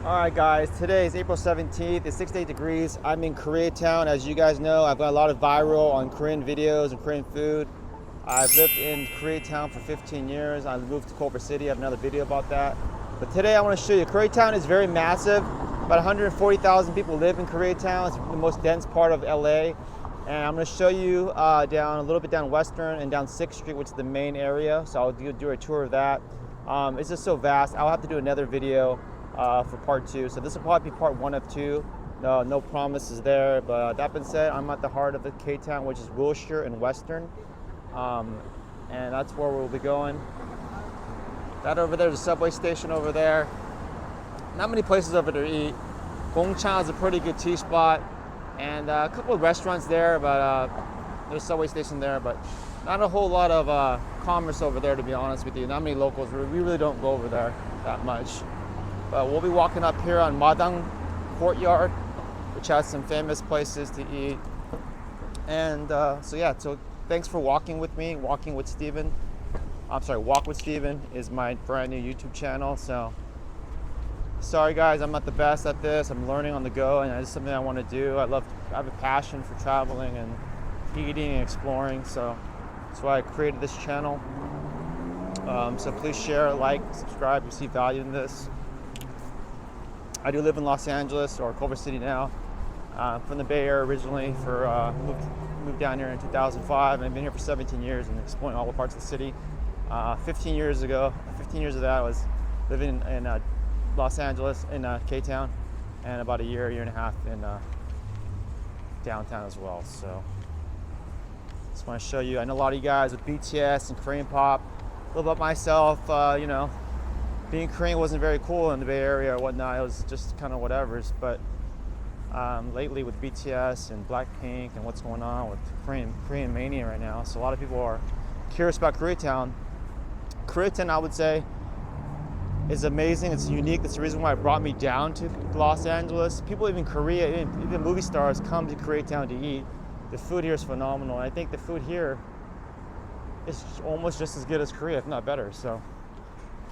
Alright guys, today is April 17th, it's 68 degrees. I'm in Koreatown. As you guys know, I've got a lot of viral on Korean videos and Korean food. I've lived in Koreatown for 15 years. I moved to Culver City. I have another video about that. But today I want to show you, Koreatown is very massive. About 140,000 people live in Koreatown. It's the most dense part of LA. And I'm going to show you down a little bit down Western and down 6th Street, which is the main area. So I'll do a tour of that. It's just so vast. I'll have to do another video for part 2. So this will probably be part 1 of 2. No promises there. But that being said, I'm at the heart of the K-Town, which is Wilshire and Western. And that's where we'll be going. That over there is a subway station over there. Not many places over there to eat. Gongcha is a pretty good tea spot. And a couple of restaurants there, but there's a subway station there, but not a whole lot of commerce over there, to be honest with you. Not many locals. We really don't go over there that much. But we'll be walking up here on Nandarang Courtyard, which has some famous places to eat. And so thanks for walking with me. Walking with Steven. Walk with Steven is my brand new YouTube channel. So sorry guys, I'm not the best at this. I'm learning on the go, and it's something I want to do. I have a passion for traveling and eating and exploring. So that's why I created this channel. So please share, like, subscribe if you see value in this. I do live in Los Angeles, or Culver City now. From the Bay Area originally. Moved down here in 2005, and I've been here for 17 years and exploring all the parts of the city. 15 years of that I was living in Los Angeles, in K-Town, and about a year and a half in downtown as well. So just want to show you. I know a lot of you guys with BTS and Korean pop. A little about myself, being Korean wasn't very cool in the Bay Area or whatnot. It was just kind of whatever's. But lately with BTS and Blackpink and what's going on with Korean mania right now, so a lot of people are curious about Koreatown. Koreatown, I would say, is amazing. It's unique. That's the reason why it brought me down to Los Angeles. People even Korea, even movie stars come to Koreatown to eat. The food here is phenomenal. And I think the food here is almost just as good as Korea, if not better. So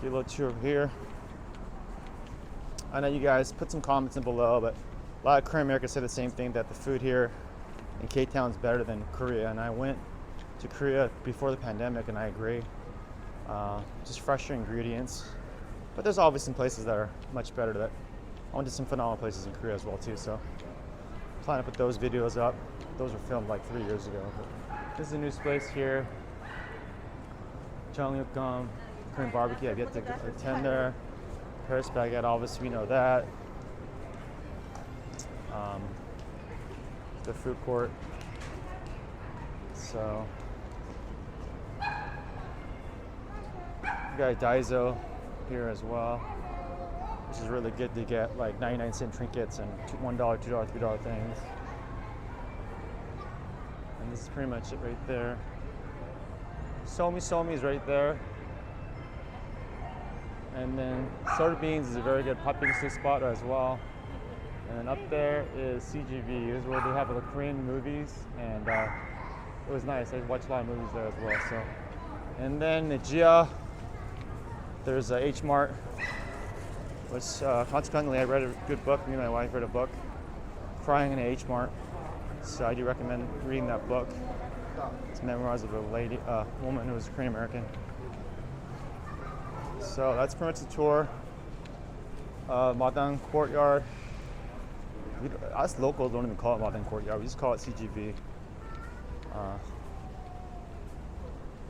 give a little tour of here. I know you guys put some comments in below, but a lot of Korean Americans say the same thing, that the food here in K-Town is better than Korea. And I went to Korea before the pandemic, and I agree. Just fresher ingredients. But there's obviously some places that are much better. I went to some phenomenal places in Korea as well too. So I'm planning to put those videos up. Those were filmed like 3 years ago. But this is a new place here. Jeongnam Korean barbecue. I've yet to attend there. Paris baguette, obviously we know that. The food court. So we got Daiso here as well, which is really good to get like 99-cent trinkets and $1, $2, $3 things. And this is pretty much it right there. Somi is right there. And then Soda Beans is a very good hot pink spot as well. And then up there is CGV. This is where they have the Korean movies, and it was nice. I watched a lot of movies there as well. So, and then Gia, there's a H Mart, which consequently I read a good book. Me and my wife read a book, Crying in a H Mart. So I do recommend reading that book. It's memoirs of a woman who was Korean American. So that's pretty much the tour. Nandarang Courtyard. Us locals don't even call it Nandarang Courtyard. We just call it CGV.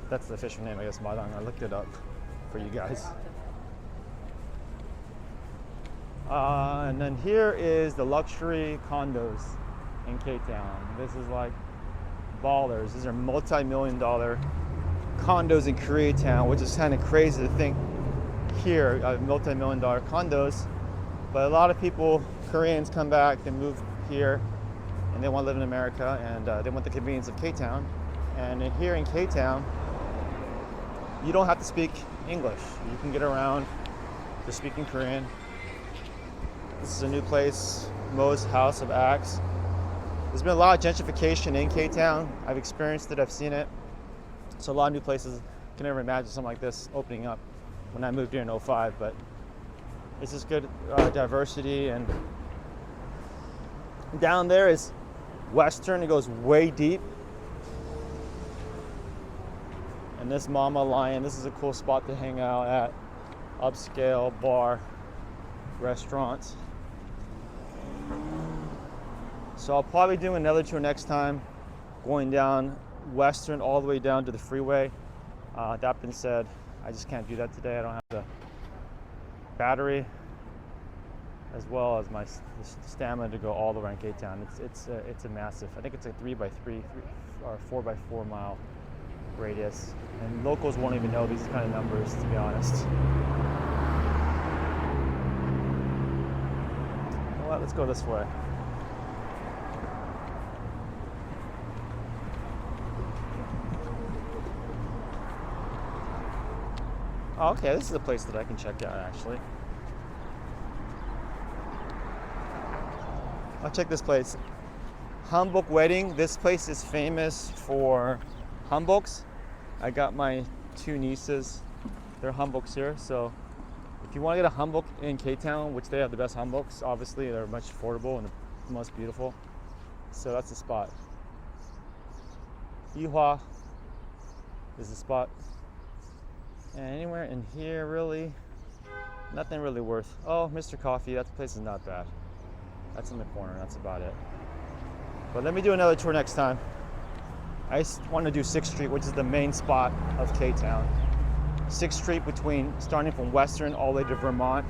That's the official name, I guess, Nandarang. I looked it up for you guys. And then here is the luxury condos in K-Town. This is like ballers. These are multi-million-dollar condos in Koreatown, which is kind of crazy to think here, multi-million-dollar condos. But a lot of people, Koreans, come back, they move here, and they want to live in America, and they want the convenience of K-Town. And here in K-Town, you don't have to speak English. You can get around just speaking Korean. This is a new place, Mo's House of Axe. There's been a lot of gentrification in K-Town. I've experienced it, I've seen it. So a lot of new places. I can never imagine something like this opening up when I moved here in 2005, but It's just good diversity. And down there is Western. It goes way deep. And this Mama Lion, this is a cool spot to hang out at. Upscale bar, restaurants. So I'll probably do another tour next time, going down Western all the way down to the freeway. That being said, I just can't do that today. I don't have the battery as well as my stamina to go all the way around K-Town. It's a massive, I think it's a 3x3 or 4x4 mile radius, and locals won't even know these kind of numbers, to be honest. Well, let's go this way. Oh, okay, this is a place that I can check out, actually. I'll check this place. Hanbok Wedding. This place is famous for hanboks. I got my 2 nieces. They're hanboks here, so if you want to get a hanbok in K-Town, which they have the best hanboks, obviously they're much affordable and the most beautiful. So that's the spot. Yihua is the spot. And anywhere in here, really, nothing really worth. Oh, Mr. Coffee, that place is not bad. That's in the corner, that's about it. But let me do another tour next time. I want to do 6th Street, which is the main spot of K-Town. 6th Street, starting from Western all the way to Vermont,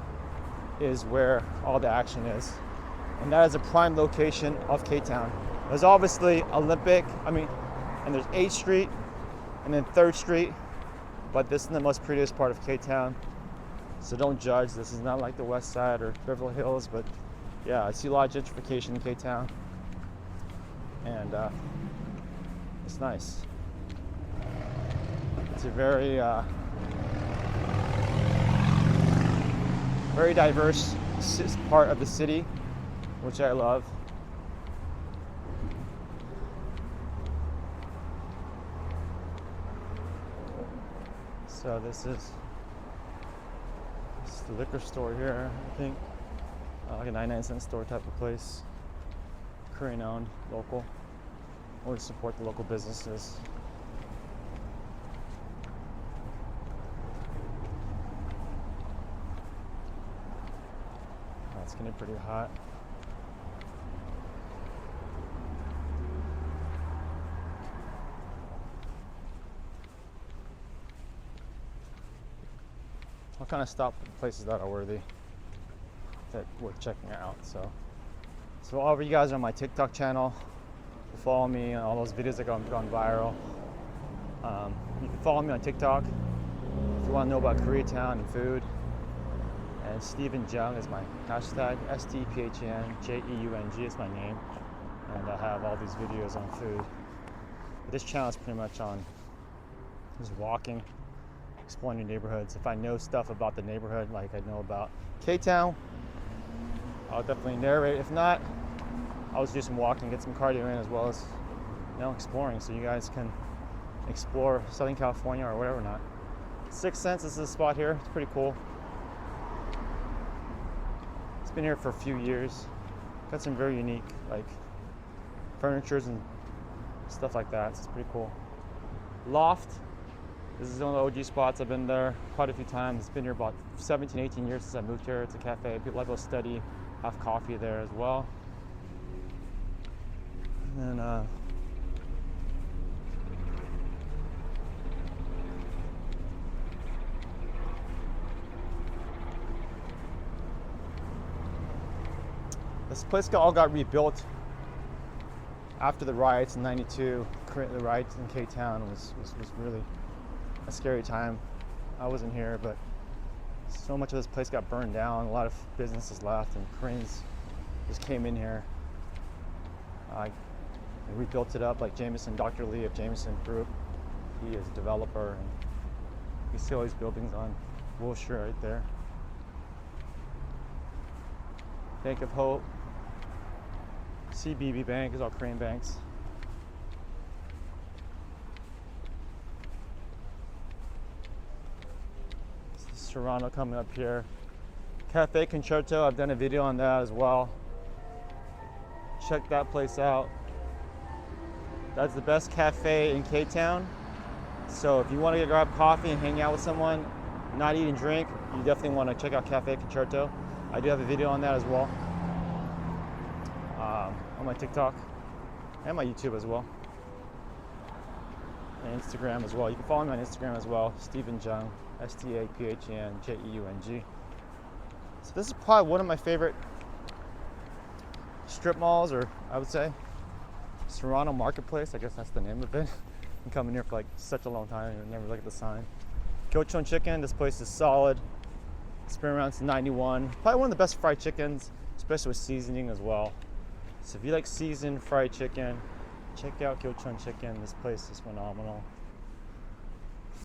is where all the action is. And that is a prime location of K-Town. There's obviously Olympic, and there's 8th Street, and then 3rd Street. But this is the most prettiest part of K-Town, so don't judge. This is not like the West Side or Beverly Hills, but yeah, I see a lot of gentrification in K-Town, and it's nice. It's a very diverse part of the city, which I love. So this is the liquor store here, I think. Like a 99-cent store type of place. Korean owned, local. Always support the local businesses. Oh, it's getting pretty hot. I'll kind of stop at places that are worthy, that worth checking out. So all of you guys are on my TikTok channel. You follow me on all those videos that have gone viral. You can follow me on TikTok if you want to know about Koreatown and food. And Stephen Jung is my hashtag. STPHNJEUNG is my name. And I have all these videos on food. But this channel is pretty much on just walking, exploring your neighborhoods. If I know stuff about the neighborhood, like I know about K-Town, I'll definitely narrate. If not, I'll just do some walking, get some cardio in, as well as exploring, so you guys can explore Southern California or whatever not. 6th Sense is the spot here. It's pretty cool. It's been here for a few years. Got some very unique furnitures and stuff like that. So it's pretty cool. Loft. This is one of the OG spots. I've been there quite a few times. It's been here about 17, 18 years since I moved here. It's a cafe. People like to study, have coffee there as well. And then, this place all got rebuilt after the riots in '92. The riots in K-Town was really a scary time. I wasn't here, but so much of this place got burned down. A lot of businesses left, and Koreans just came in here. They rebuilt it up, like Jameson, Dr. Lee of Jameson Group. He is a developer, and you see all these buildings on Wilshire right there. Bank of Hope, CBB Bank is all Korean banks. Toronto coming up here. Cafe Concerto, I've done a video on that as well. Check that place out. That's the best cafe in K-Town. So if you want to grab coffee and hang out with someone, not eat and drink, you definitely want to check out Cafe Concerto. I do have a video on that as well, on my TikTok and my YouTube as well, and Instagram as well. You can follow me on Instagram as well, Stephen Jung, STAPHENJEUNG. So this is probably one of my favorite strip malls, or I would say Serrano Marketplace. I guess that's the name of it. Been coming here for like such a long time and never look at the sign. Kyoto Chicken, this place is solid. It's been around since '91. Probably one of the best fried chickens, especially with seasoning as well. So if you like seasoned fried chicken, check out Kyoto Chicken. This place is phenomenal.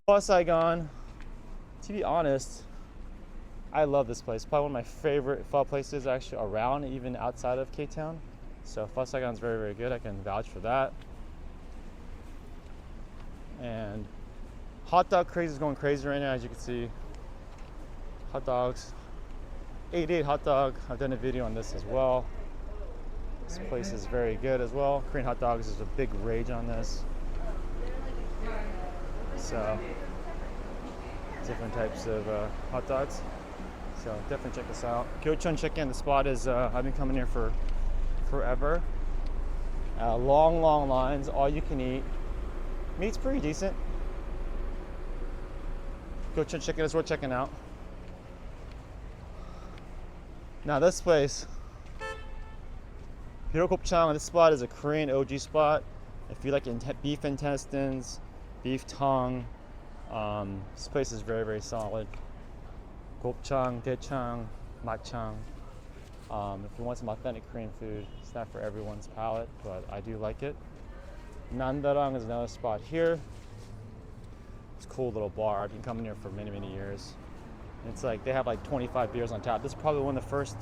Pho Saigon, to be honest, I love this place. Probably one of my favorite pho places actually around, even outside of K-Town. So Pho Saigon is very, very good. I can vouch for that. And hot dog craze is going crazy right now, as you can see. Hot dogs, 88 hot dog. I've done a video on this as well. This place is very good as well. Korean hot dogs is a big rage on this. So different types of hot dogs. So definitely check this out. Kyoto Chicken, the spot is, I've been coming here for forever. Long lines, all you can eat. Meat's pretty decent. Kyoto Chicken is worth checking out. Now this place, Hirokopchang, this spot is a Korean OG spot. If you like beef intestines, beef tongue, this place is very, very solid. Gopchang, Daechang, Machang. If you want some authentic Korean food, it's not for everyone's palate, but I do like it. Nandarang is another spot here. It's a cool little bar. I've been coming here for many, many years. It's like they have like 25 beers on tap. This is probably one of the first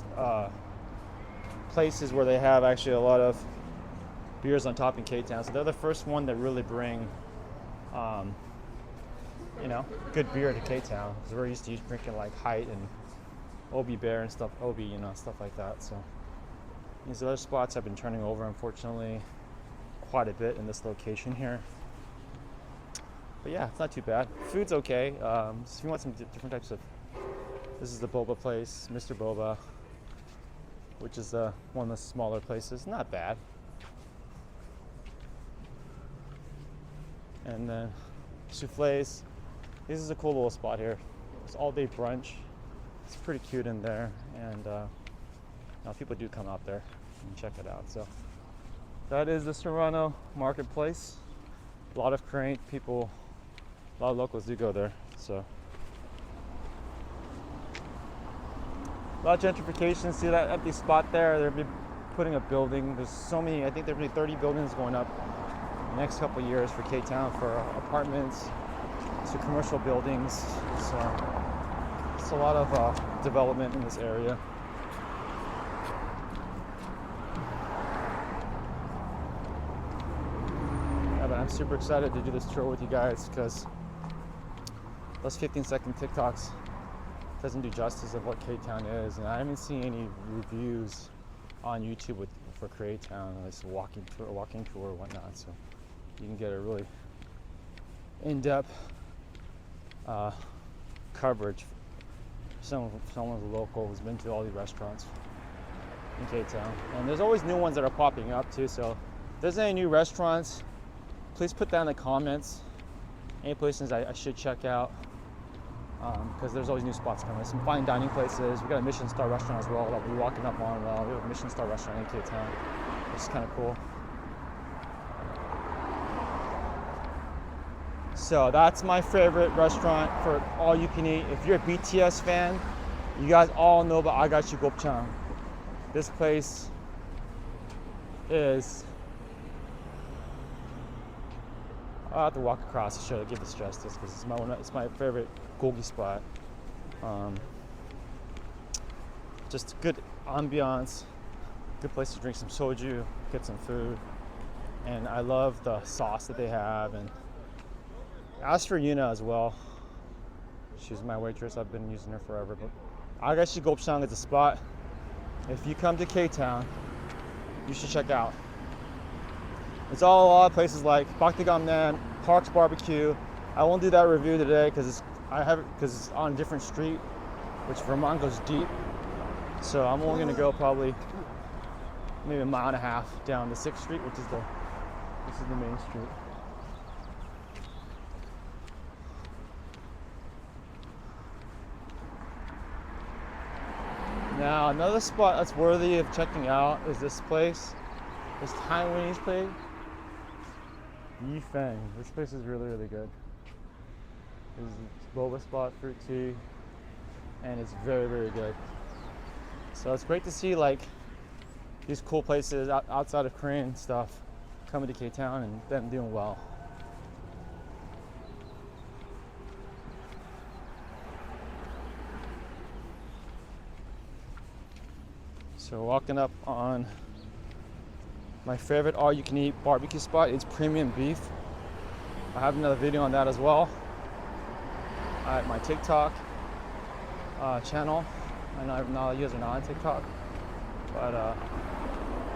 places where they have actually a lot of beers on top in K-Town. So they're the first one that really bring, good beer to K-Town. Because we're used to drinking like Height and Obi Bear and stuff, stuff like that. So these other spots have been turning over, unfortunately, quite a bit in this location here. But yeah, it's not too bad. Food's okay. So if you want some different types of, this is the boba place, Mr. Boba, which is one of the smaller places. Not bad. And then souffles. This is a cool little spot here. It's all day brunch. It's pretty cute in there, and now people do come out there and check it out. So that is the Serrano Marketplace. A lot of Korean people, a lot of locals do go there. So a lot of gentrification. See that empty spot there? They'll be putting a building. There's so many. I think there'll be 30 buildings going up in the next couple of years for K-Town, for apartments to commercial buildings. So it's a lot of development in this area. Yeah, but I'm super excited to do this tour with you guys, because those 15-second TikToks doesn't do justice of what K-Town is, and I haven't seen any reviews on YouTube for Koreatown, this walking tour or whatnot. So you can get a really in-depth coverage. Someone local who's been to all these restaurants in K-Town. And there's always new ones that are popping up too, so if there's any new restaurants, please put that in the comments. Any places I should check out, because there's always new spots coming. Some fine dining places. We got a Michelin star restaurant as well that we'll be walking up on. We have a Michelin star restaurant in K-Town, which is kind of cool. So that's my favorite restaurant for all you can eat. If you're a BTS fan, you guys all know about I Got You Gopchang. This place is, I'll have to walk across to show, give this justice, because it's my favorite gogi spot. Just good ambiance, good place to drink some soju, get some food, and I love the sauce that they have. And as for Yuna as well, she's my waitress. I've been using her forever, but Agashi Gopchang is a spot. If you come to K-Town, you should check out. It's all a lot of places like Bakdagamnan, Parks Barbecue. I won't do that review today because it's on a different street, which Vermont goes deep. So I'm only gonna go probably maybe a mile and a half down the 6th Street, which is the main street. Now another spot that's worthy of checking out is this place, this Taiwanese place, Yifeng. This place is really, really good. This is a boba spot, fruit tea, and it's very, very good. So it's great to see like these cool places outside of Korean stuff coming to K-Town and them doing well. So walking up on my favorite all-you-can-eat barbecue spot. It's premium beef. I have another video on that as well at my TikTok channel. I know now you guys are not on TikTok, but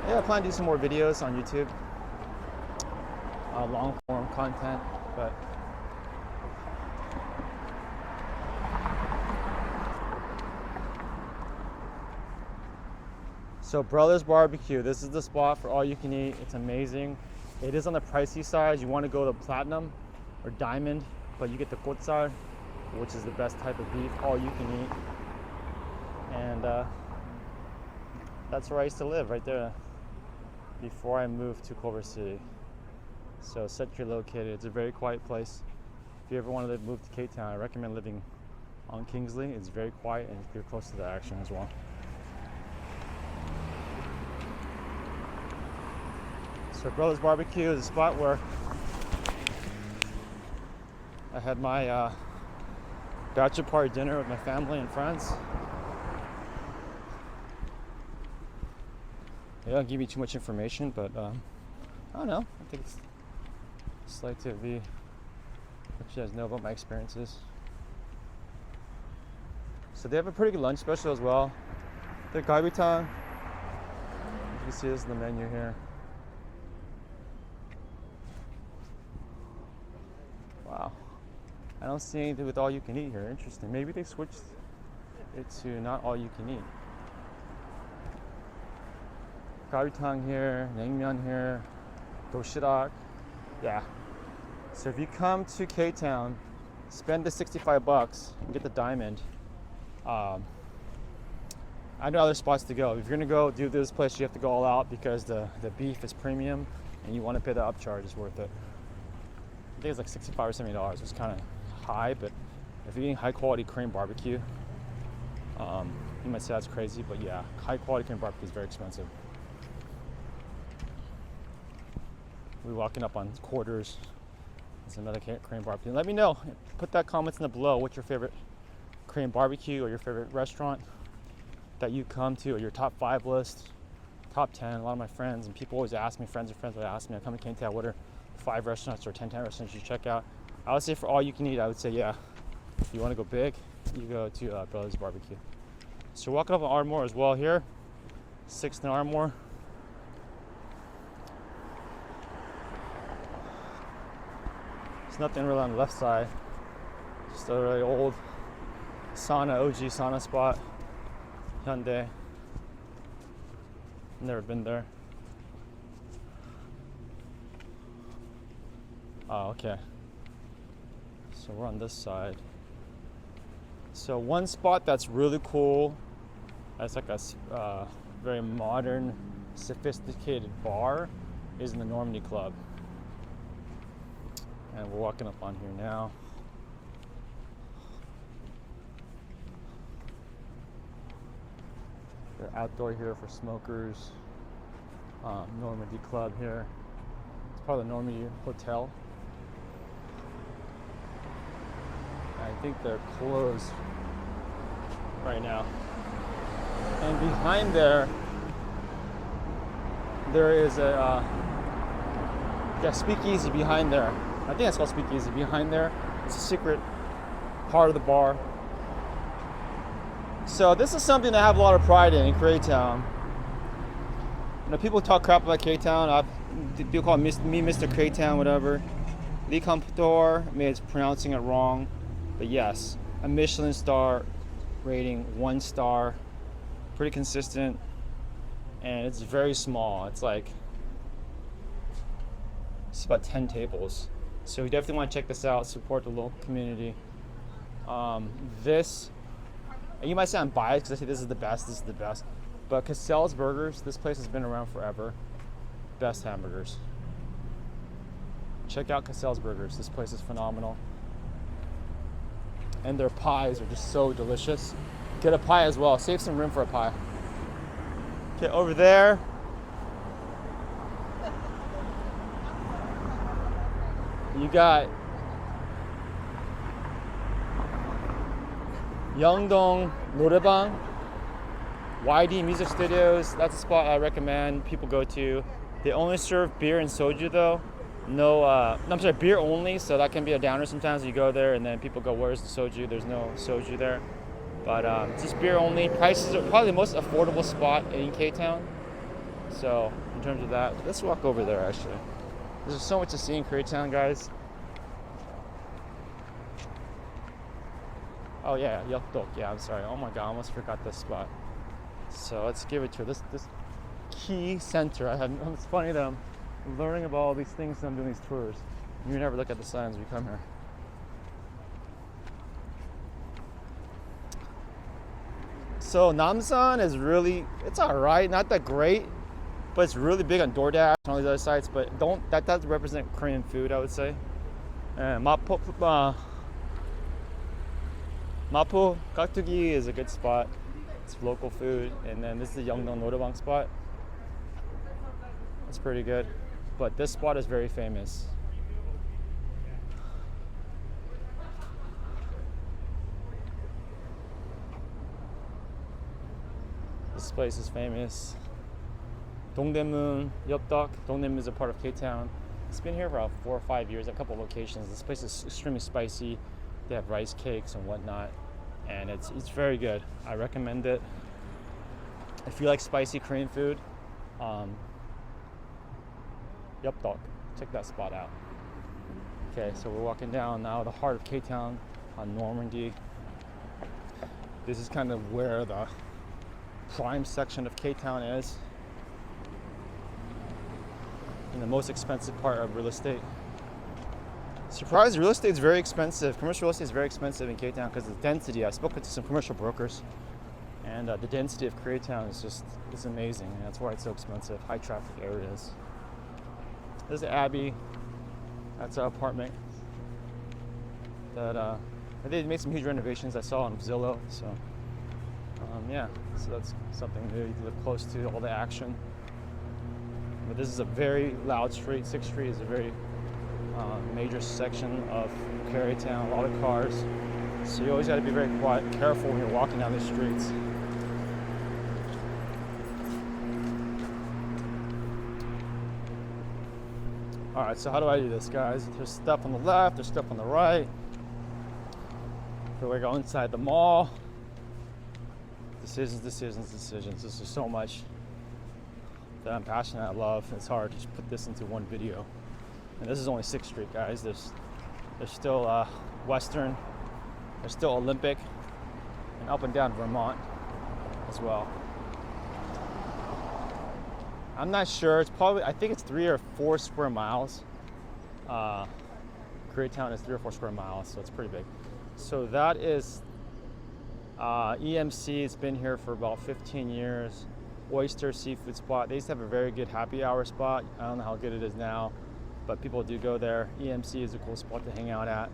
yeah, I plan to do some more videos on YouTube, long form content. But so Brothers Barbecue, this is the spot for all you can eat. It's amazing. It is on the pricey side. You want to go to platinum or diamond, but you get the kotsar, which is the best type of beef, all you can eat. And that's where I used to live, right there, before I moved to Culver City. So centrally located. It's a very quiet place. If you ever want to move to K-Town, I recommend living on Kingsley. It's very quiet and you're close to the action as well. So Brothers Barbecue is a spot where I had my bachelor party dinner with my family and friends. They don't give me too much information, but I don't know. I think it's just like to be let you guys know about my experiences. So they have a pretty good lunch special as well. Their galbitan. You can see this is the menu here. Wow. I don't see anything with all you can eat here. Interesting. Maybe they switched it to not all you can eat. Galbitan here, naengmyeon here, doshirak. Yeah. So if you come to K-Town, spend the $65 and get the diamond. I know other spots to go. If you're gonna go do this place, you have to go all out because the beef is premium and you want to pay the upcharge. It's worth it. I think it's like $65 or $70. It's kind of high, but if you're eating high quality Korean barbecue, you might say that's crazy, but yeah, high quality Korean barbecue is very expensive. We're walking up on Quarters. It's another Korean barbecue. Let me know. Put that comments in the below. What's your favorite Korean barbecue or your favorite restaurant that you come to, or your top 5 list, top 10. A lot of my friends and people always ask me, friends of friends would ask me, I come to K-Town, what are 5 restaurants or 10 restaurants you check out? I would say for all you can eat, I would say, yeah, if you want to go big, you go to Brothers Barbecue. So we're walking up on Ardmore as well here, 6th and Ardmore. There's nothing really on the left side, just a really old sauna, OG sauna spot, Hyundai. Never been there. Oh, okay. So we're on this side. So one spot that's really cool, that's like a very modern, sophisticated bar, is in the Normandy Club. And we're walking up on here now. They're outdoor here for smokers. Normandy Club here. It's part of the Normandy Hotel. I think they're closed right now. And behind there is a speakeasy behind there. I think that's called speakeasy. Behind there, it's a secret part of the bar. So this is something that I have a lot of pride in Koreatown. You know, people talk crap about Koreatown. People call me Mr. Koreatown, whatever. Lee Comptor may be pronouncing it wrong, but yes, a Michelin star rating, 1 star, pretty consistent, and it's very small. It's about 10 tables. So you definitely want to check this out, support the local community. And you might say I'm biased because I say this is the best, but Cassell's Burgers, this place has been around forever. Best hamburgers. Check out Cassell's Burgers, this place is phenomenal. And their pies are just so delicious. Get a pie as well, save some room for a pie. Okay, over there, you got Yeongdong Noraebang, YD Music Studios. That's a spot I recommend people go to. They only serve beer and soju though. Beer only, so that can be a downer sometimes. You go there and then people go, where's the soju? There's no soju there. But just beer only. Prices are probably the most affordable spot in K-Town. So in terms of that, let's walk over there actually. There's so much to see in Koreatown, guys. Oh yeah, Yeokdok. Yeah, I'm sorry. Oh my god, I almost forgot this spot. So let's give it to her. This key center. It's funny that I'm learning about all these things and I'm doing these tours. You never look at the signs when you come here. So Namsan is it's alright, not that great, but it's really big on DoorDash and all these other sites. But that does represent Korean food, I would say. And Mapo Gaktugi is a good spot. It's local food. And then this is the Yeongdong Noraebang spot. It's pretty good. But this spot is very famous. This place is famous. Dongdaemun, Yeokdok. Dongdaemun is a part of K-Town. It's been here for about 4 or 5 years, a couple of locations. This place is extremely spicy. They have rice cakes and whatnot, and it's very good. I recommend it. If you like spicy Korean food, Yeokdok, check that spot out. Okay, so we're walking down now the heart of K-Town on Normandy. This is kind of where the prime section of K-Town is, and the most expensive part of real estate. Surprise, real estate is very expensive. Commercial real estate is very expensive in K-Town because of the density. I've spoken to some commercial brokers, and the density of Koreatown is amazing, and that's why it's so expensive. High traffic areas. There's the Abbey. That's an apartment that they made some huge renovations I saw on Zillow. So yeah, so that's something new. You live close to all the action. But this is a very loud street. 6th Street is a very major section of Koreatown, a lot of cars. So you always got to be very quiet, careful when you're walking down these streets. All right, so how do I do this, guys? There's stuff on the left, there's stuff on the right. Here we go inside the mall. Decisions. This is so much that I'm passionate, I love. It's hard to just put this into one video. And this is only 6th Street, guys. There's still Western, there's still Olympic, and up and down Vermont as well. I'm not sure. It's probably, I think it's 3 or 4 square miles. Koreatown is 3 or 4 square miles, so it's pretty big. So that is EMC. It's been here for about 15 years. Oyster seafood spot. They used to have a very good happy hour spot. I don't know how good it is now, but people do go there. EMC is a cool spot to hang out at.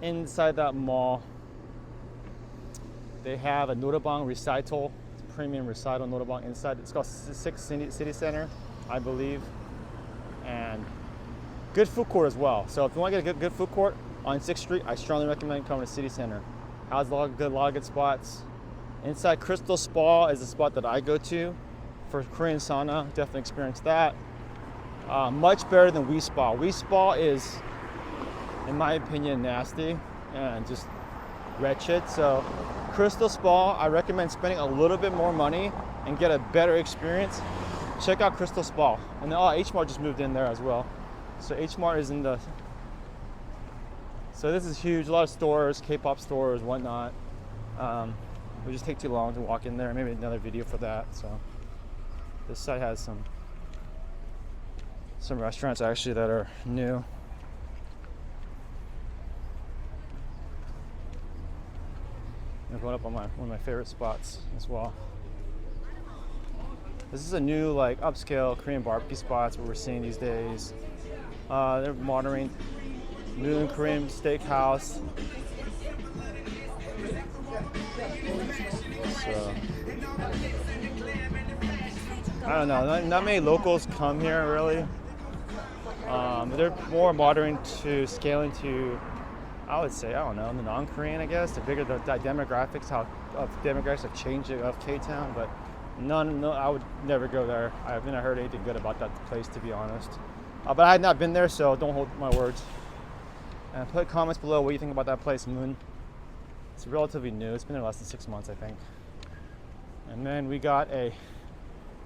Inside that mall, they have a Noraebang recital. It's a premium recital Noraebang inside. It's called 6 City Center, I believe. And good food court as well. So if you want to get a good food court on 6th Street, I strongly recommend coming to City Center. Has a lot of good spots. Inside Crystal Spa is a spot that I go to for Korean sauna. Definitely experienced that. Much better than We Spa. We Spa is, in my opinion, nasty and just wretched. So Crystal Spa, I recommend spending a little bit more money and get a better experience. Check out Crystal Spa. And then, H Mart just moved in there as well. So H Mart is in the, so this is huge, a lot of stores, K-pop stores, whatnot. It would just take too long to walk in there. Maybe another video for that. So this site has some restaurants actually that are new. I'm going up on one of my favorite spots as well. This is a new like upscale Korean barbecue spots what we're seeing these days. They're modern, new Korean steakhouse. So I don't know, not many locals come here really. They're more modern to scaling to, I would say, I don't know, the non-Korean, I guess. The bigger the demographics, demographics have changed of K-Town, but no, I would never go there. I haven't heard anything good about that place, to be honest. But I had not been there, so don't hold my words. And put comments below what you think about that place, Moon. It's relatively new. It's been there less than 6 months, I think. And then we got a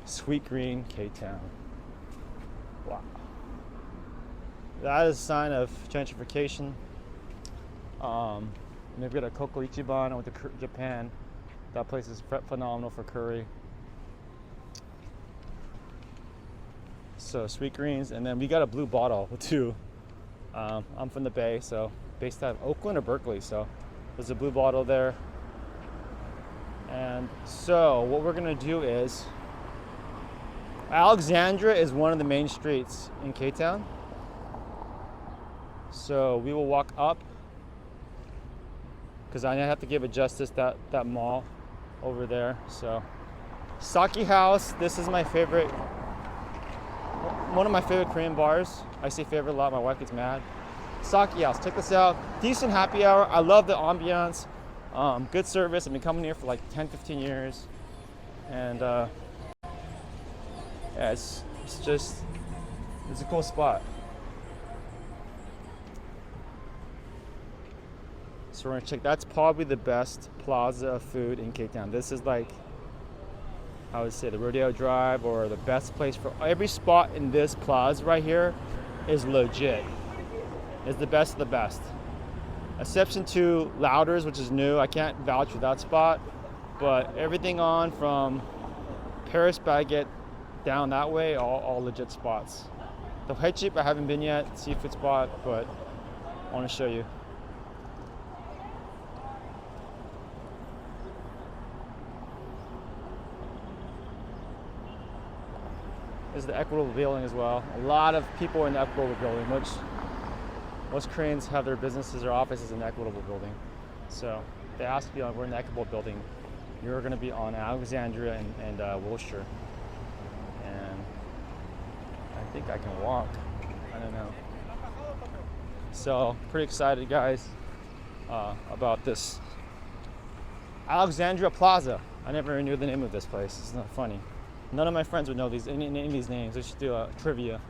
Sweet Green K-Town. Wow. That is a sign of gentrification. Maybe got a Koko Ichiban. I went to Japan. That place is phenomenal for curry. So Sweet Greens, and then we got a blue bottle too. I'm from the Bay, so based out of Oakland or Berkeley, so there's a blue bottle there. And so what we're gonna do is, Alexandria is one of the main streets in K-Town. So we will walk up, because I have to give it justice, that mall over there. So Sake House, this is my favorite, one of my favorite Korean bars. I say favorite a lot, my wife gets mad. Sake House, check this out. Decent happy hour. I love the ambiance. Good service. I've been coming here for like 10-15 years. And yeah, it's a cool spot. So we're gonna check, that's probably the best plaza of food in K-Town. This is like, I would say the Rodeo Drive, or the best place for every spot in this plaza right here is legit. It's the best of the best. Exception to Louders, which is new. I can't vouch for that spot, but everything on from Paris Baguette down that way, all legit spots. The Hechip I haven't been yet, seafood spot, but I want to show you. This is the Equitable Building as well. A lot of people in the Equitable Building, which most Koreans have their businesses or offices in the Equitable Building. So they ask you, we're in the Equitable Building. You're going to be on Alexandria and Wilshire. And I think I can walk. I don't know. So pretty excited, guys, about this Alexandria Plaza. I never knew the name of this place. It's not funny. None of my friends would know any of these names. We should do a trivia.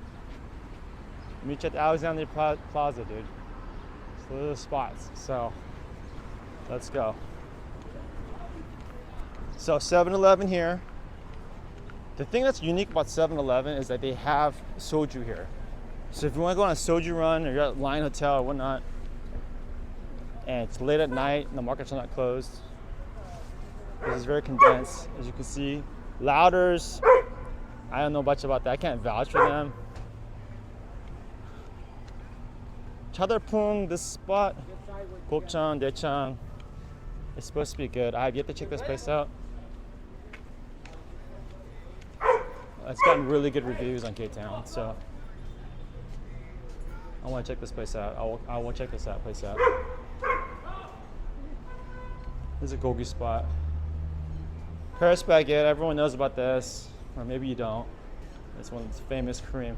Let me check the Alexandria Plaza, dude. So those are the spots. So let's go. So 7-Eleven here. The thing that's unique about 7-Eleven is that they have soju here. So if you want to go on a soju run, or you're at Line Hotel or whatnot, and it's late at night and the markets are not closed, this is very condensed, as you can see. Louders, I don't know much about that. I can't vouch for them. Chadarpung, this spot, Gokchang, Daechang, it's supposed to be good. I have yet to check this place out. It's gotten really good reviews on K-Town, so I want to check this place out. I will check this place out. This is a gogi spot. Paris Baguette, everyone knows about this, or maybe you don't. It's one of the famous Korean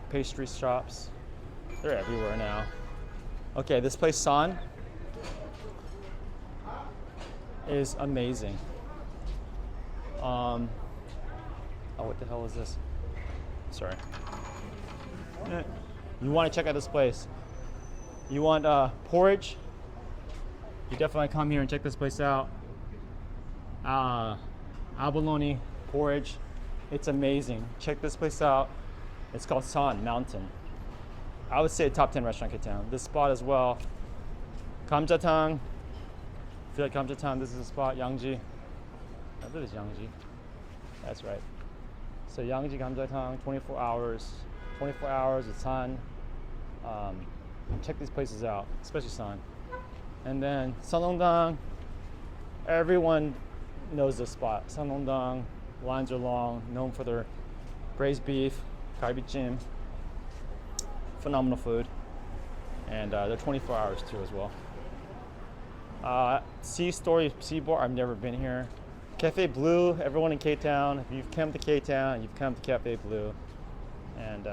pastry shops. They're everywhere now. Okay, this place, San, is amazing. Oh, what the hell is this? Sorry. You want to check out this place. You want porridge? You definitely come here and check this place out. abalone porridge. It's amazing. Check this place out. It's called San Mountain. I would say top 10 restaurant in K-Town. This spot as well. Kamjatang. If you like Kamjatang, this is the spot. Yangji. I believe it's Yangji. That's right. So Yangji Kamjatang, 24 hours. 24 hours with San. Check these places out, especially San. And then Sanongdang. Everyone knows this spot. Sanongdang. Lines are long, known for their braised beef, galbichim, phenomenal food, and they're 24 hours too as well. Sea Bar, I've never been here. Cafe Blue, everyone in K-Town, if you've come to K-Town, you've come to Cafe Blue. And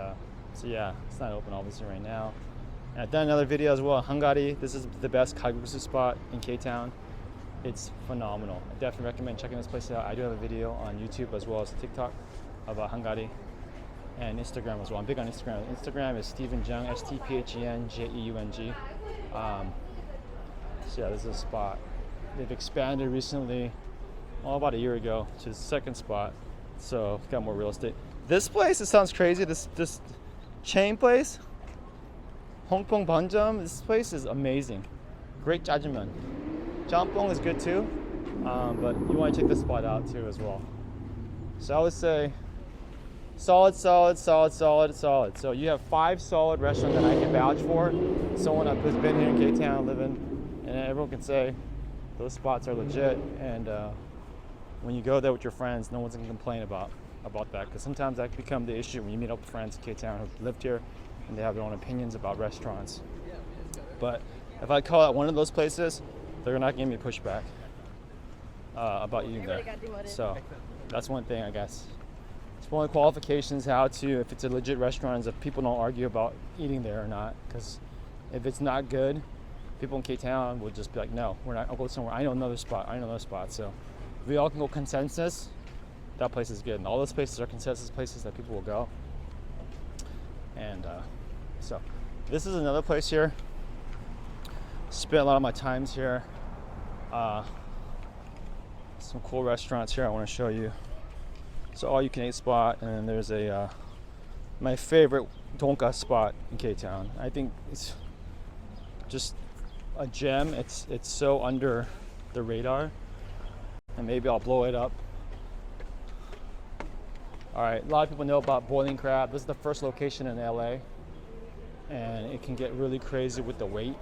so yeah, it's not open obviously right now. And I've done another video as well, Hungary. This is the best kalguksu spot in K-Town. It's phenomenal. I definitely recommend checking this place out. I do have a video on YouTube as well as TikTok about Hungary and Instagram as well. I'm big on Instagram. Instagram is Stephen Jung, StephenJeung. So yeah, this is a spot. They've expanded recently, about a year ago, to the second spot. So got more real estate. This place, it sounds crazy. This chain place, Hongpong Banjam. This place is amazing. Great jajangmyeon. Jampong is good too, but you want to check this spot out too as well. So I would say solid. So you have 5 solid restaurants that I can vouch for. Someone who's been here in K-Town living, and everyone can say those spots are legit. And when you go there with your friends, no one's gonna complain about that, because sometimes that can become the issue when you meet up with friends in K-Town who've lived here and they have their own opinions about restaurants. But if I call out one of those places, they're not giving me pushback about eating there. So that's one thing, I guess. It's one of the qualifications if it's a legit restaurant, is if people don't argue about eating there or not. Because if it's not good, people in K-Town will just be like, no, we're not. I'll go somewhere. I know another spot. So if we all can go consensus, that place is good. And all those places are consensus places that people will go. And so this is another place here. Spent a lot of my times here. Some cool restaurants here I want to show you. So all you can eat spot, and then there's a my favorite donka spot in K-Town. I think it's just a gem. It's so under the radar, and maybe I'll blow it up. All right, a lot of people know about Boiling Crab. This is the first location in LA, and it can get really crazy with the wait.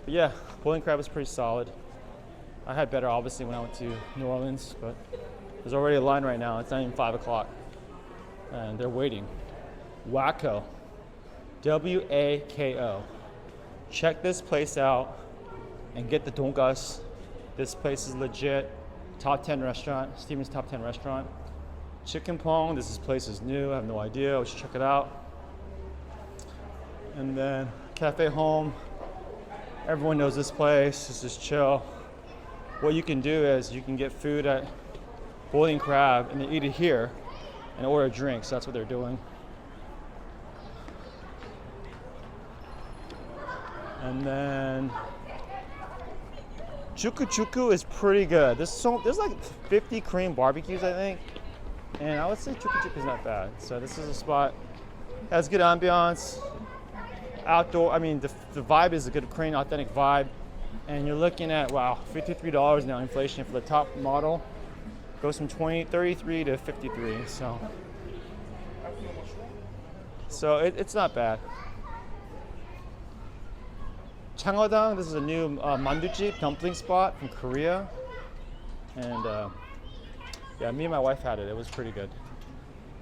But yeah, Boiling Crab is pretty solid. I had better obviously when I went to New Orleans, but there's already a line right now. It's not even 5 o'clock, and they're waiting. Wako, W-A-K-O. Check this place out and get the donkas. This place is legit. Top 10 restaurant, Steven's top 10 restaurant. Chicken Pong, this place is new. I have no idea. We should check it out. And then Cafe Home. Everyone knows this place. This is chill. What you can do is you can get food at Boiling Crab and then eat it here and order drinks. That's what they're doing. And then Chuku Chuku is pretty good. There's like 50 Korean barbecues, I think. And I would say Chuku Chuku is not bad. So this is a spot that has good ambiance. Outdoor, I mean, the vibe is a good Korean authentic vibe. And you're looking at, wow, $53 now inflation for the top model. Goes from 33 to 53, so it's not bad. Changwodang, this is a new manduchip dumpling spot from Korea. And yeah, me and my wife had it. It was pretty good.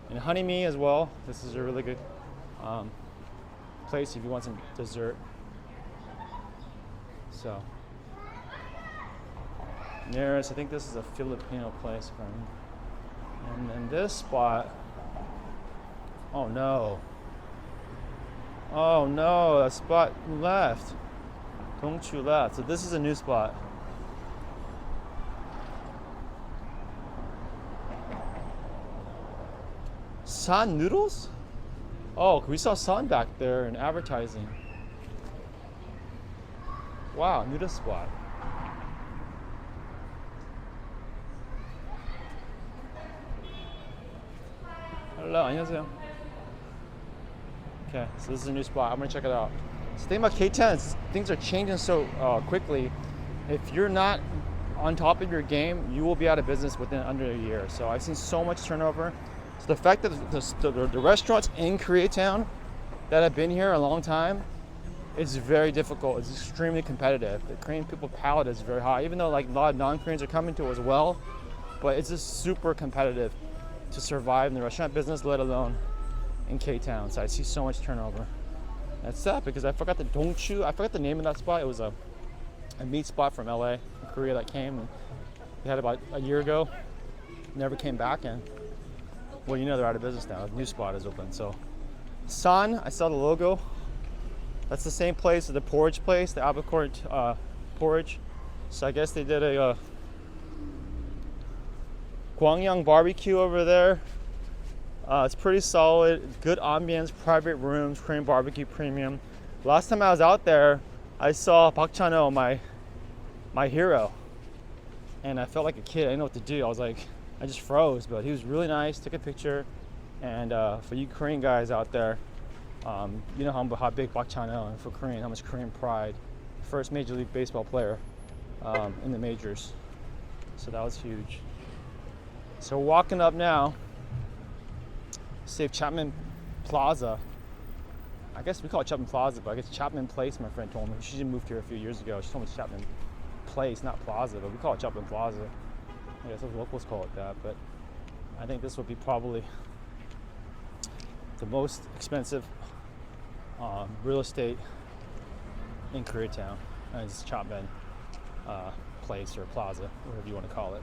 And Honey Me as well. This is a really good place if you want some dessert. So nearest, I think this is a Filipino place. And then this spot, oh no, a spot left. Dongchu left. So this is a new spot. San noodles? Oh, we saw San back there in advertising. Wow, noodle spot. Hello, 안녕하세요. Okay, so this is a new spot. I'm gonna check it out. The thing about K10 is things are changing so quickly. If you're not on top of your game, you will be out of business within under a year. So I've seen so much turnover. So the fact that the restaurants in Koreatown that have been here a long time, it's very difficult. It's extremely competitive. The Korean people palate is very high, even though like a lot of non-Koreans are coming to it as well. But it's just super competitive to survive in the restaurant business, let alone in K-Town. So I see so much turnover. That's sad because I forgot the name of that spot. It was a meat spot from LA, Korea that came. And they had about a year ago. Never came back, and well, you know they're out of business now. A new spot is open. So Sun, I saw the logo. That's the same place as the porridge place, the Albacore porridge. So I guess they did a Gwangyang barbecue over there. It's pretty solid, good ambience, private rooms, Korean barbecue premium. Last time I was out there, I saw Park Chan-ho, my hero, and I felt like a kid. I didn't know what to do. I just froze, but he was really nice, took a picture. And for you Korean guys out there, you know how big Park Chan-ho, and for Korean, how much Korean pride. First Major League Baseball player in the majors. So that was huge. So we're walking up now. Save Chapman Plaza. I guess we call it Chapman Plaza, but I guess Chapman Place, my friend told me. She moved here a few years ago. She told me it's Chapman Place, not Plaza, but we call it Chapman Plaza. I guess those locals call it that, but I think this would be probably the most expensive real estate in Koreatown. It's Chapman Place or Plaza, whatever you want to call it.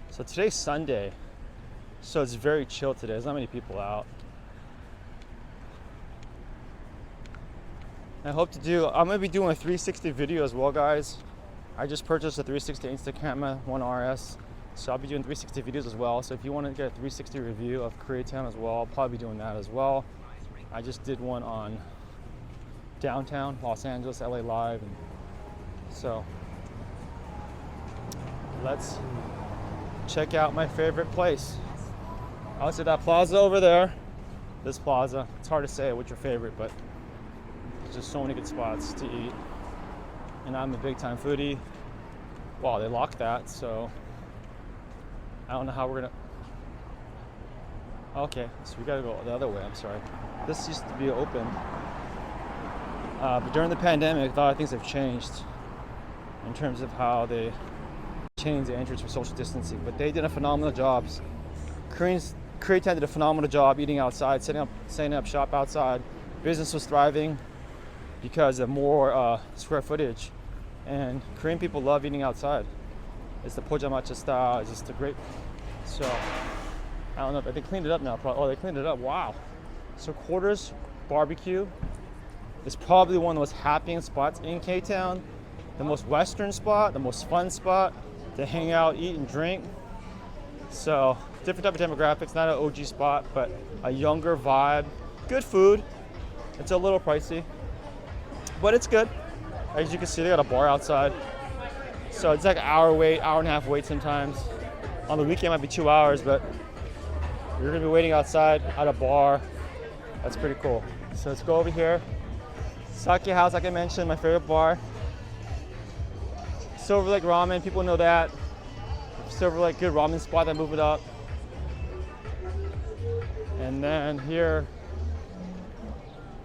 So today's Sunday, so it's very chill today. There's not many people out. I'm gonna be doing a 360 video as well, guys. I just purchased a 360 Instacamera 1RS, so I'll be doing 360 videos as well. So if you want to get a 360 review of Koreatown as well, I'll probably be doing that as well. I just did one on downtown Los Angeles, LA Live, and so let's check out my favorite place. I was at that plaza over there. This plaza. It's hard to say what's your favorite, but there's just so many good spots to eat. And I'm a big time foodie. Wow, they locked that, so I don't know how we're gonna. Okay, so we gotta go the other way. I'm sorry. This used to be open, but during the pandemic, a lot of things have changed in terms of how they change the entrance for social distancing, but they did a phenomenal job. Koreatown did a phenomenal job eating outside, setting up shop outside. Business was thriving because of more square footage, and Korean people love eating outside. It's the pojamacha style. It's just a great. So I don't know, but they cleaned it up now. Oh, they cleaned it up. Wow. So Quarters Barbecue is probably one of the most happening spots in K-Town. The most Western spot, the most fun spot to hang out, eat, and drink. So different type of demographics, not an OG spot, but a younger vibe. Good food. It's a little pricey, but it's good. As you can see, they got a bar outside. So it's like an hour wait, hour and a half wait sometimes. On the weekend it might be 2 hours, but you're gonna be waiting outside at a bar. That's pretty cool. So let's go over here. Sake House, like I mentioned, my favorite bar. Silver Lake Ramen, people know that. Silver Lake, good ramen spot, that move it up. And then here,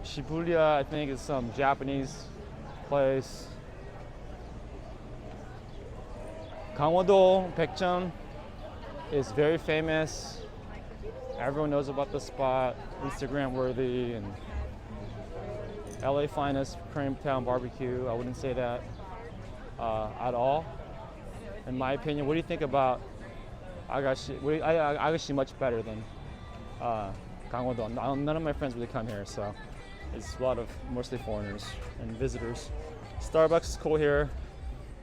Shibuya, I think is some Japanese place. Gangwon-do Baekjeon is very famous. Everyone knows about the spot, Instagram worthy, and LA finest Koreatown barbecue. I wouldn't say that at all. In my opinion, what do you think about Agashi? Agashi much better than Gangwon-do. None of my friends really come here, so it's a lot of mostly foreigners and visitors. Starbucks is cool here.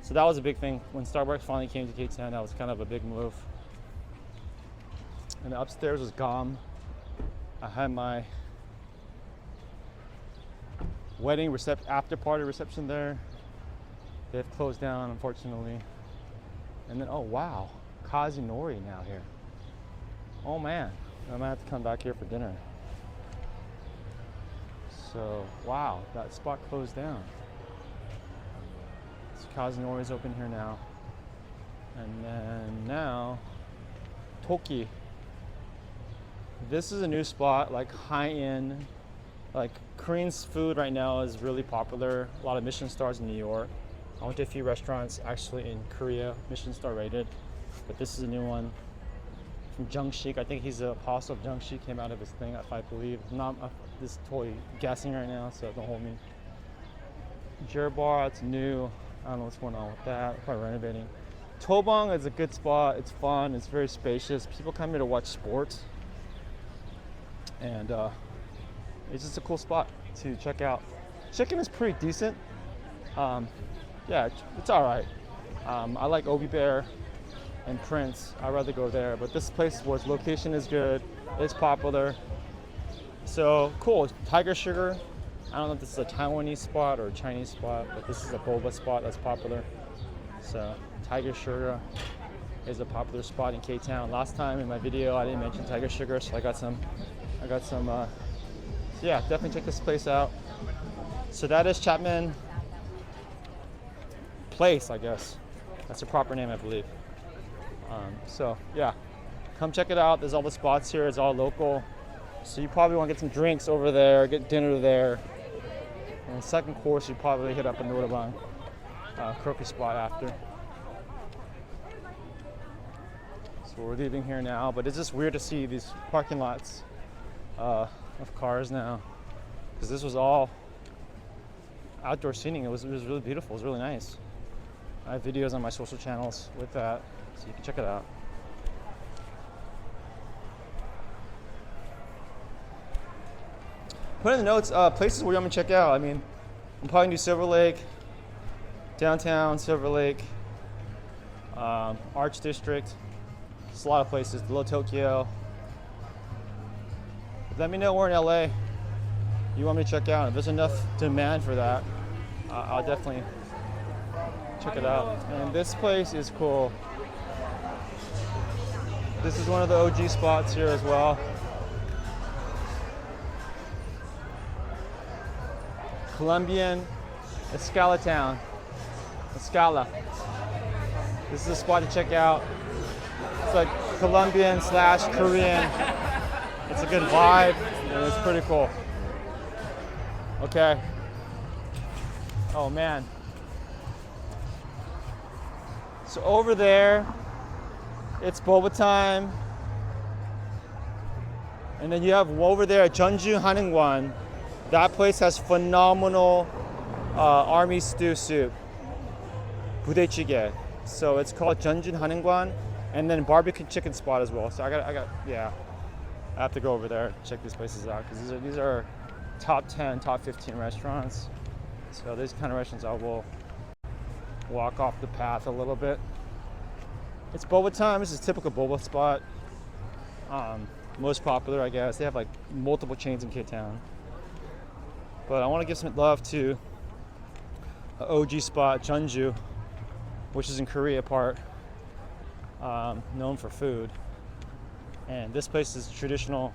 So that was a big thing. When Starbucks finally came to K-Town, that was kind of a big move. And upstairs was GOM. I had my wedding after party reception there. They've closed down, unfortunately. And then, oh wow, Kazunori now here. Oh man, I might have to come back here for dinner. So, wow, that spot closed down. So Kazunori is open here now. And then now, Toki. This is a new spot, like high-end, like Korean food right now is really popular. A lot of Michelin stars in New York. I went to a few restaurants actually in Korea, Michelin star rated, but this is a new one from Jungshik. I think he's the apostle of Jungshik, came out of his thing, I believe. This is totally guessing right now, so don't hold me. Jerbar, it's new. I don't know what's going on with that. Probably renovating. Tobong is a good spot. It's fun. It's very spacious. People come here to watch sports, and it's just a cool spot to check out. Chicken is pretty decent. Yeah, it's all right. I like Obi Bear and Prince. I'd rather go there, but this place was location is good. It's popular. So cool. Tiger Sugar. I don't know if this is a Taiwanese spot or a Chinese spot, but this is a boba spot that's popular. So Tiger Sugar is a popular spot in K-Town. Last time in my video I didn't mention Tiger Sugar, so I got some yeah, definitely check this place out. So that is Chapman Place, I guess. That's the proper name, I believe. So yeah, come check it out. There's all the spots here. It's all local. So you probably want to get some drinks over there, get dinner there. And the second course, you probably hit up a Normandy Croaky spot after. So we're leaving here now, but it's just weird to see these parking lots of cars now, because this was all outdoor seating. It was really beautiful. It was really nice. I have videos on my social channels with that, so you can check it out. Put in the notes places where you want me to check out. I mean, I'm probably gonna do Silver Lake, downtown Silver Lake, Arch District. There's a lot of places. Little Tokyo. Let me know where in LA you want me to check out. If there's enough demand for that, I'll definitely check it out. And this place is cool. This is one of the OG spots here as well. Colombian Escala Town. Escala. This is a spot to check out. It's like Colombian / Korean. It's a good vibe and it's pretty cool. Okay. Oh man. So over there, it's boba time. And then you have over there at Jeonju Hanungwan. That place has phenomenal army stew soup, budae-jjigae. So it's called Jeonju Hanungwan, and then barbecue chicken spot as well. So I have to go over there and check these places out, because these are top 10, top 15 restaurants. So these kind of restaurants I will walk off the path a little bit. It's boba time. This is a typical boba spot. Most popular, I guess. They have like multiple chains in K-Town. But I want to give some love to an OG spot, Jeonju, which is in Korea part, known for food. And this place is traditional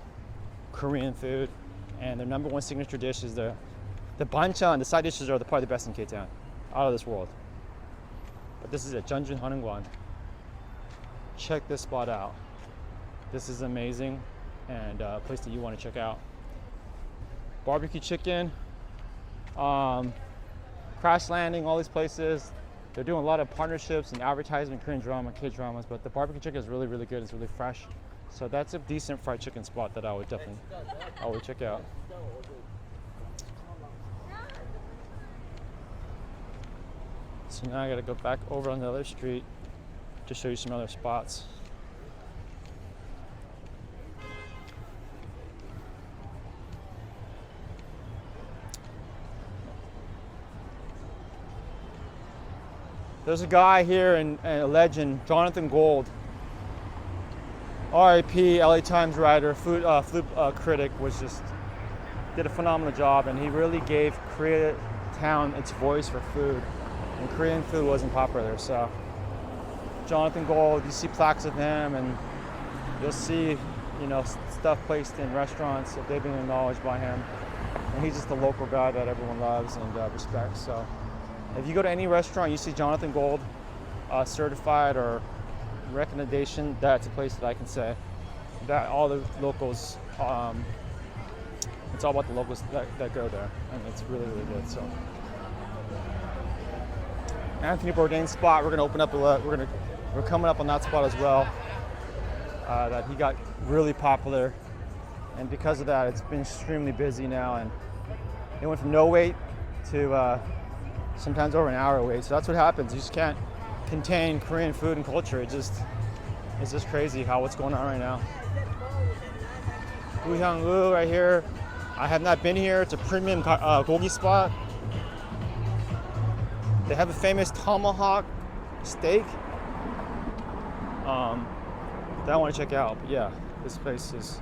Korean food, and their number one signature dish is the banchan. The side dishes are probably the best in K-Town, out of this world. But this is it, Jeonju Hanungwan. Check this spot out. This is amazing, and a place that you want to check out. Barbecue chicken, Crash Landing, all these places. They're doing a lot of partnerships and advertisement, Korean drama, K-dramas, but the barbecue chicken is really, really good. It's really fresh. So that's a decent fried chicken spot that I would check out. So now I gotta go back over on the other street to show you some other spots. There's a guy here, and a legend, Jonathan Gold, RIP, LA Times writer, food critic, was just did a phenomenal job, and he really gave Koreatown its voice for food. And Korean food wasn't popular, so Jonathan Gold, you see plaques of him, and you'll see, you know, stuff placed in restaurants that they've been acknowledged by him. And he's just a local guy that everyone loves and respects. So if you go to any restaurant, you see Jonathan Gold certified or recommendation, that's a place that I can say that all the locals, it's all about the locals that go there, and it's really, really good. So Anthony Bourdain's spot, we're gonna open up we're coming up on that spot as well. That he got really popular, and because of that, it's been extremely busy now, and it went from no wait to sometimes over an hour wait. So that's what happens. You just can't contain Korean food and culture. It's just crazy what's going on right now. Uhyang-woo right here. I have not been here. It's a premium gogi spot. They have a famous tomahawk steak that I want to check out. But yeah, this place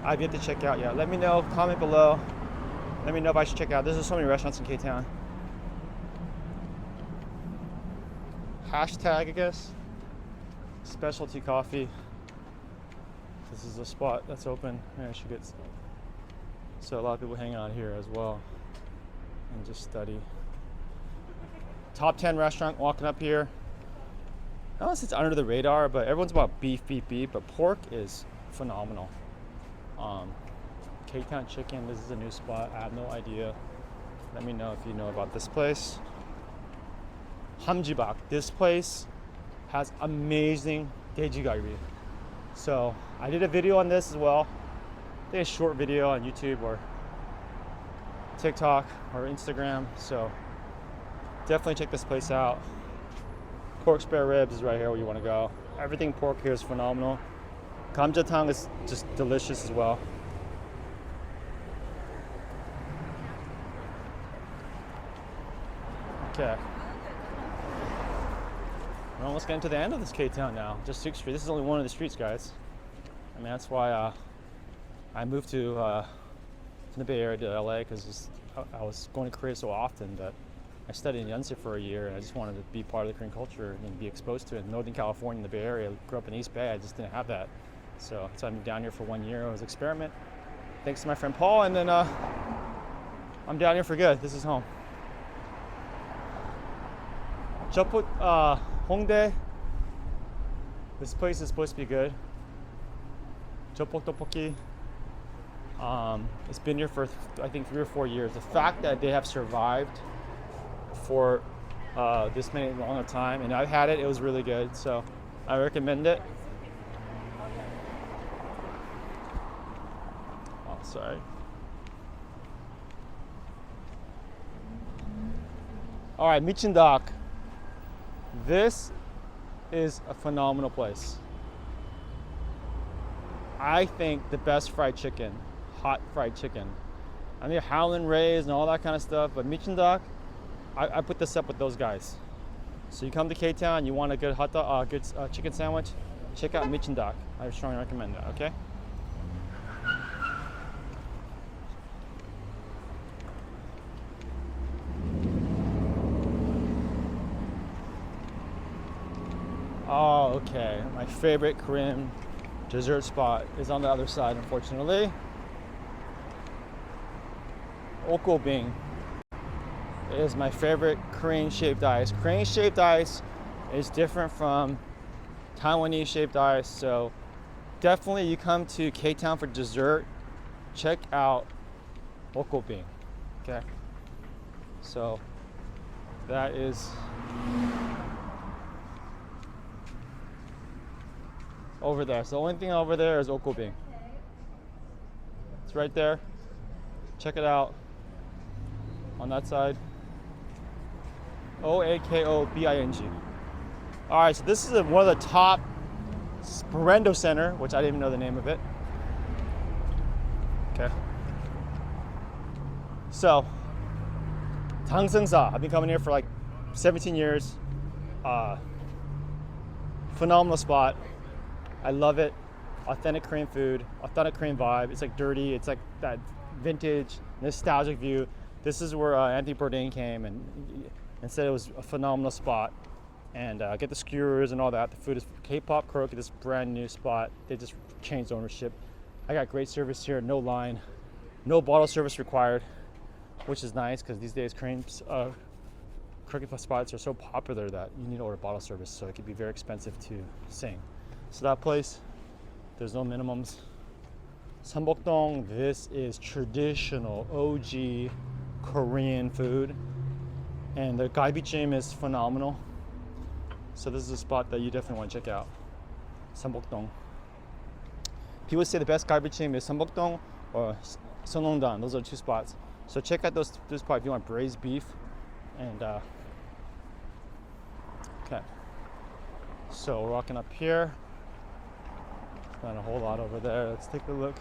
I've yet to check out yet. Let me know, comment below. Let me know if I should check out. There's so many restaurants in K-Town. Hashtag, I guess, specialty coffee. This is a spot that's open. Maybe I should get, so a lot of people hang out here as well and just study. Top 10 restaurant walking up here. I don't know if it's under the radar, but everyone's about beef, but pork is phenomenal. K-Town Chicken, this is a new spot. I have no idea. Let me know if you know about this place. Hamjibak, this place has amazing daejigalbi. So I did a video on this as well. I think a short video on YouTube or TikTok or Instagram. So definitely check this place out. Pork spare ribs is right here where you want to go. Everything pork here is phenomenal. Gamjatang is just delicious as well. Okay. We're almost getting to the end of this K-Town now. Just 6th Street. This is only one of the streets, guys. I mean, that's why I moved to the Bay Area to LA, because I was going to Korea so often that I studied in Yonsei for a year, and I just wanted to be part of the Korean culture and be exposed to it. In Northern California, in the Bay Area, I grew up in East Bay. I just didn't have that. So I'm down here for 1 year. It was an experiment. Thanks to my friend Paul, and then I'm down here for good. This is home. Hongdae. This place is supposed to be good. Jopok Tteokbokki. It's been here for I think 3 or 4 years. The fact that they have survived for this many long a time, and I've had it, it was really good. So I recommend it. Oh, sorry. All right, Michen Dock. This is a phenomenal place. I think the best fried chicken, hot fried chicken. I mean, Howlin' Rays and all that kind of stuff, but Michen Dock, I put this up with those guys. So you come to K-Town, you want a good hot dog, good chicken sandwich, check out Michen Dock. I strongly recommend that. Okay. Oh, okay. My favorite Korean dessert spot is on the other side, unfortunately. Okobing is my favorite Korean shaped ice. Korean shaped ice is different from Taiwanese shaped ice, so definitely you come to K-Town for dessert, check out Okobing. Okay. So that is over there. So the only thing over there is Okobing. It's right there. Check it out on that side. Okobing. All right, so this is one of the top Sperendo Center, which I didn't even know the name of it. Okay. So, Tangseungsa. I've been coming here for like 17 years. Phenomenal spot. I love it. Authentic Korean food, authentic Korean vibe. It's like dirty. It's like that vintage, nostalgic view. This is where Anthony Bourdain came and said it was a phenomenal spot. And get the skewers and all that. The food is K-pop Karaoke, this brand new spot. They just changed ownership. I got great service here, no line, no bottle service required, which is nice because these days Korean karaoke spots are so popular that you need to order bottle service, so it can be very expensive to sing. So that place, there's no minimums. Seonbokdong, this is traditional OG Korean food, and the galbichim is phenomenal. So this is a spot that you definitely want to check out. Seonbokdong. People say the best galbichim is Seonbokdong or Seonongdan. Those are 2 spots. So check out those spots if you want braised beef. And okay. So we're walking up here. Not a whole lot over there. Let's take a look.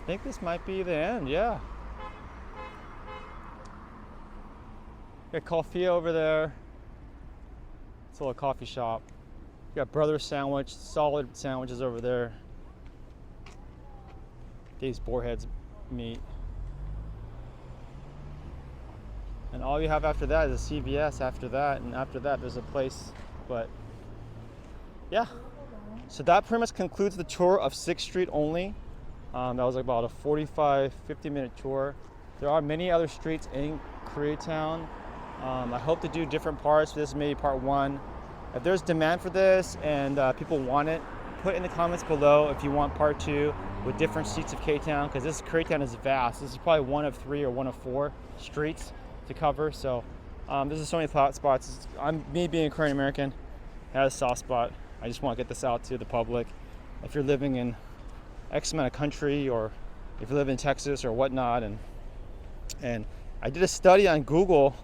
I think this might be the end, yeah. Got coffee over there. It's a little coffee shop. You got Brothers Sandwich, solid sandwiches over there. Dave's Boarhead's meat. And all you have after that is a CVS after that, and after that there's a place, but yeah. So that pretty much concludes the tour of 6th Street only. That was about a 45-50 minute tour. There are many other streets in Koreatown. I hope to do different parts. This is maybe part 1. If there's demand for this and people want it, put in the comments below if you want part 2 with different streets of K-Town, because this Koreatown is vast. This is probably 1 of 3 or 1 of 4 streets to cover. So this is so many spots. Me being a Korean American, I had a soft spot. I just want to get this out to the public. If you're living in X amount of country, or if you live in Texas or whatnot, and I did a study on Google,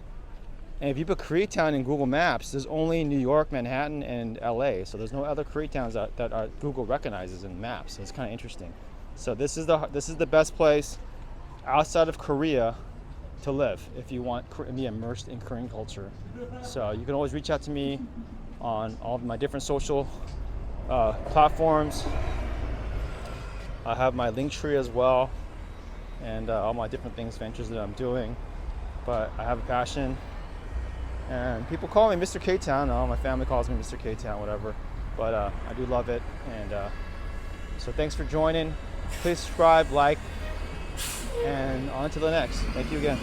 and if you put Koreatown in Google Maps, there's only New York, Manhattan, and LA. So there's no other Koreatowns that Google recognizes in maps. So it's kind of interesting. So this is the best place outside of Korea to live if you want to be immersed in Korean culture. So you can always reach out to me on all of my different social platforms. I have my link tree as well, and all my different ventures that I'm doing. But I have a passion, and people call me Mr. K-Town. My family calls me Mr. K-Town, whatever. But I do love it, and so thanks for joining. Please subscribe, like, and on to the next. Thank you again.